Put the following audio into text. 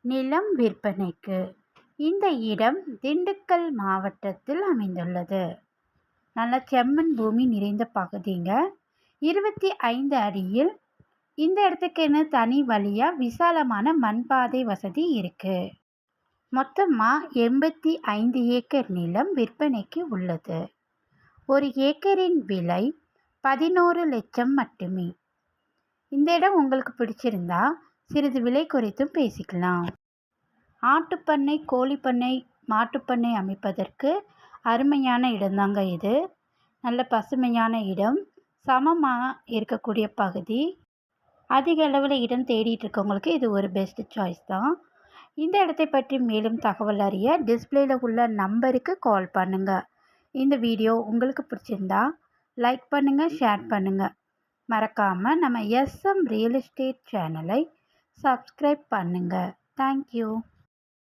நிலம் விற்பனைக்கு. இந்த இடம் திண்டுக்கல் மாவட்டத்தில் அமைந்துள்ளது. நல்ல செம்மண் பூமி நிறைந்த பகுதிங்க. 25 அடியில் இந்த இடத்துக்குன்னு தனி வழியாக விசாலமான மண்பாதை வசதி இருக்கு. மொத்தமாக 85 ஏக்கர் நிலம் விற்பனைக்கு உள்ளது. ஒரு ஏக்கரின் விலை 11 லட்சம் மட்டுமே. இந்த இடம் உங்களுக்கு பிடிச்சிருந்தா சிறிது விலை குறித்தும் பேசிக்கலாம். ஆட்டுப்பண்ணை, கோழிப்பண்ணை, மாட்டுப்பண்ணை அமைப்பதற்கு அருமையான இடம்தாங்க இது. நல்ல பசுமையான இடம், சமமாக இருக்கக்கூடிய பகுதி. அதிக அளவில் இடம் தேடிட்டு இருக்கவங்களுக்கு இது ஒரு பெஸ்ட் சாய்ஸ் தான். இந்த இடத்தை பற்றி மேலும் தகவல் அறிய டிஸ்பிளேல உள்ள நம்பருக்கு கால் பண்ணுங்கள். இந்த வீடியோ உங்களுக்கு பிடிச்சிருந்தா லைக் பண்ணுங்கள், ஷேர் பண்ணுங்கள். மறக்காமல் நம்ம SM ரியல் எஸ்டேட் சேனலை சப்ஸ்கிரைப் பண்ணுங்கள். தேங்க்யூ.